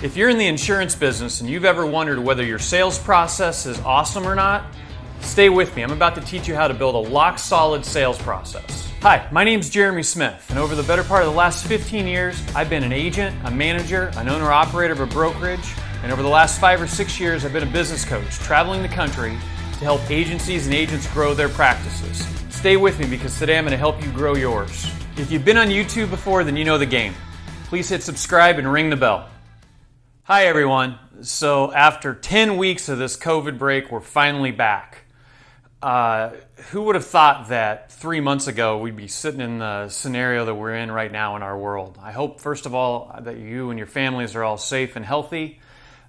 If you're in the insurance business and you've ever wondered whether your sales process is awesome or not, stay with me. I'm about to teach you how to build a rock-solid sales process. Hi, my name's Jeremy Smith, and over the better part of the last 15 years, I've been an agent, a manager, an owner-operator of a brokerage, and over the last 5 or 6 years, I've been a business coach, traveling the country to help agencies and agents grow their practices. Stay with me because today I'm going to help you grow yours. If you've been on YouTube before, then you know the game. Please hit subscribe and ring the bell. Hi everyone. So after 10 weeks of this COVID break, we're finally back. Who would have thought that 3 months ago we'd be sitting in the scenario that we're in right now in our world? I hope, first of all, that you and your families are all safe and healthy.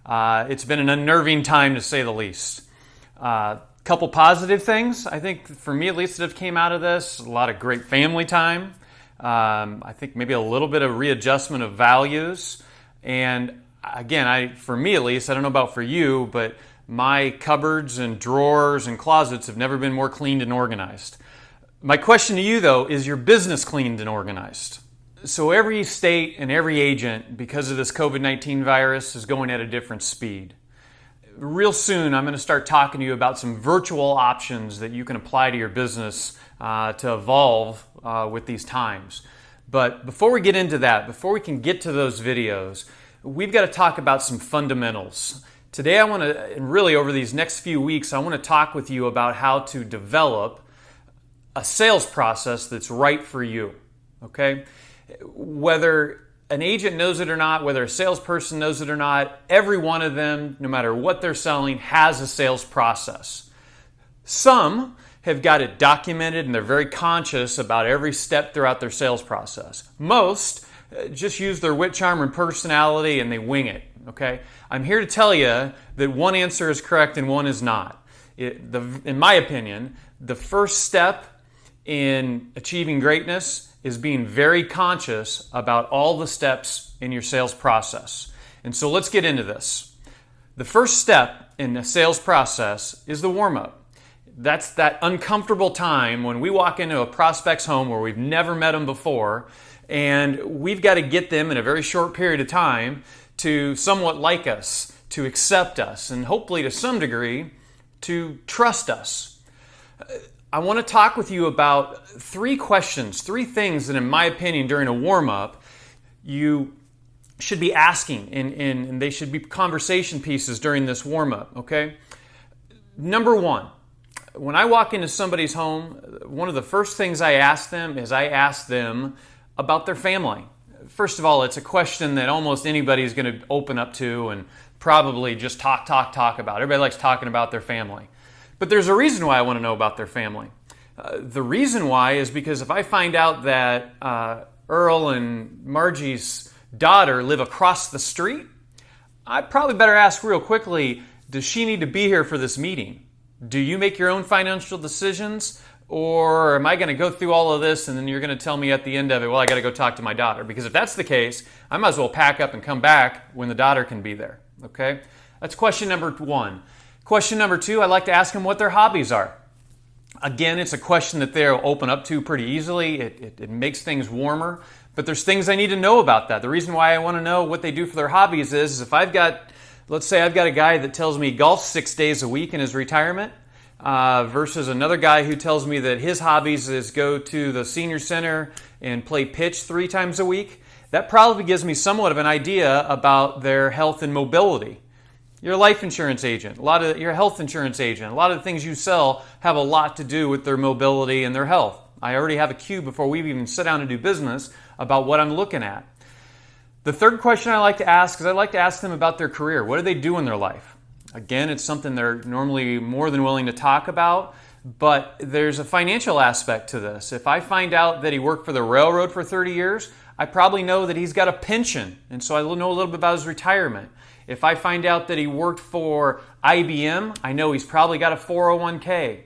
It's been an unnerving time, to say the least. Couple positive things, I think, for me at least, that have came out of this. A lot of great family time. I think maybe a little bit of readjustment of values. And again, for me at least, I don't know about for you, but my cupboards and drawers and closets have never been more cleaned and organized. My question to you, though, is your business cleaned and organized? So every state and every agent, because of this COVID-19 virus, is going at a different speed. Real soon, I'm going to start talking to you about some virtual options that you can apply to your business to evolve with these times. But before we get into that, before we can get to those videos, we've got to talk about some fundamentals. Today I want to, and really over these next few weeks, I want to talk with you about how to develop a sales process that's right for you, okay? Whether an agent knows it or not, whether a salesperson knows it or not, every one of them, no matter what they're selling, has a sales process. Some have got it documented and they're very conscious about every step throughout their sales process. Most just use their wit, charm, and personality and they wing it, okay? I'm here to tell you that one answer is correct and one is not. In my opinion, the first step in achieving greatness is being very conscious about all the steps in your sales process. And so let's get into this. The first step in the sales process is the warm-up. That's that uncomfortable time when we walk into a prospect's home where we've never met them before, and we've got to get them in a very short period of time to somewhat like us, to accept us, and hopefully to some degree to trust us. I want to talk with you about three things that, in my opinion, during a warm-up, you should be asking, and they should be conversation pieces during this warm-up, okay? Number one, when I walk into somebody's home, one of the first things I ask them is I ask them about their family. First of all, it's a question that almost anybody is going to open up to and probably just talk about. Everybody likes talking about their family. But there's a reason why I want to know about their family. The reason why is because if I find out that Earl and Margie's daughter live across the street, I probably better ask real quickly, does she need to be here for this meeting? Do you make your own financial decisions? Or am I going to go through all of this and then you're going to tell me at the end of it, well, I got to go talk to my daughter? Because if that's the case, I might as well pack up and come back when the daughter can be there, okay? That's question number one. Question number two, I like to ask them what their hobbies are. Again, it's a question that they'll open up to pretty easily. It makes things warmer, but there's things I need to know about that. The reason why I want to know what they do for their hobbies is if let's say I've got a guy that tells me he golfs 6 days a week in his retirement, versus another guy who tells me that his hobbies is go to the senior center and play pitch 3 times a week, that probably gives me somewhat of an idea about their health and mobility. You're a life insurance agent, you're a health insurance agent. A lot of the things you sell have a lot to do with their mobility and their health. I already have a cue before we even sit down and do business about what I'm looking at. The third question I like to ask is I like to ask them about their career. What do they do in their life? Again, it's something they're normally more than willing to talk about, but there's a financial aspect to this. If I find out that he worked for the railroad for 30 years, I probably know that he's got a pension, and so I know a little bit about his retirement. If I find out that he worked for IBM, I know he's probably got a 401k.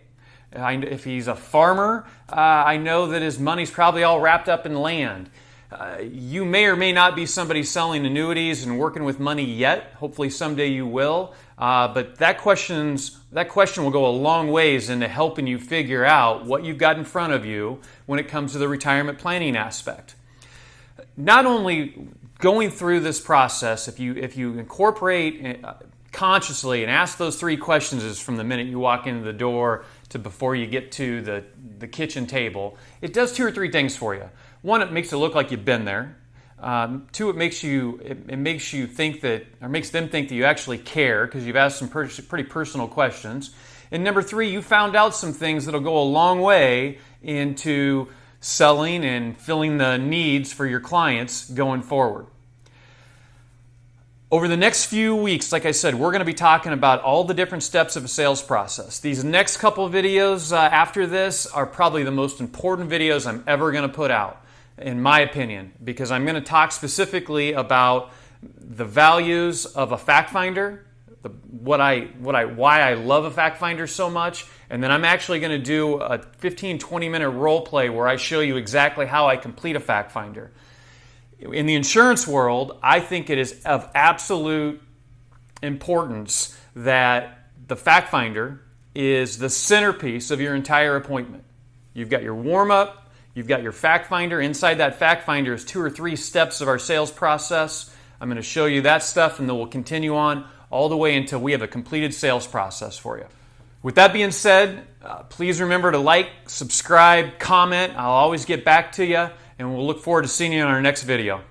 If he's a farmer, I know that his money's probably all wrapped up in land. You may or may not be somebody selling annuities and working with money yet. Hopefully someday you will. But that question will go a long ways into helping you figure out what you've got in front of you when it comes to the retirement planning aspect. Not only going through this process, if you incorporate consciously and ask those 3 questions is from the minute you walk into the door to before you get to the kitchen table, it does 2 or 3 things for you. 1, it makes it look like you've been there. 2, it makes you think that, or makes them think that you actually care because you've asked some pretty personal questions. And number 3, you found out some things that'll go a long way into selling and filling the needs for your clients going forward. Over the next few weeks, like I said, we're going to be talking about all the different steps of a sales process. These next couple of videos after this are probably the most important videos I'm ever going to put out, in my opinion, because I'm going to talk specifically about the values of a fact finder, why I love a fact finder so much, and then I'm actually going to do a 15-20 minute role play where I show you exactly how I complete a fact finder. In the insurance world, I think it is of absolute importance that the fact finder is the centerpiece of your entire appointment. You've got your warm-up, you've got your fact finder. Inside that fact finder is 2 or 3 steps of our sales process. I'm going to show you that stuff, and then we'll continue on all the way until we have a completed sales process for you. With that being said, please remember to like, subscribe, comment. I'll always get back to you, and we'll look forward to seeing you in our next video.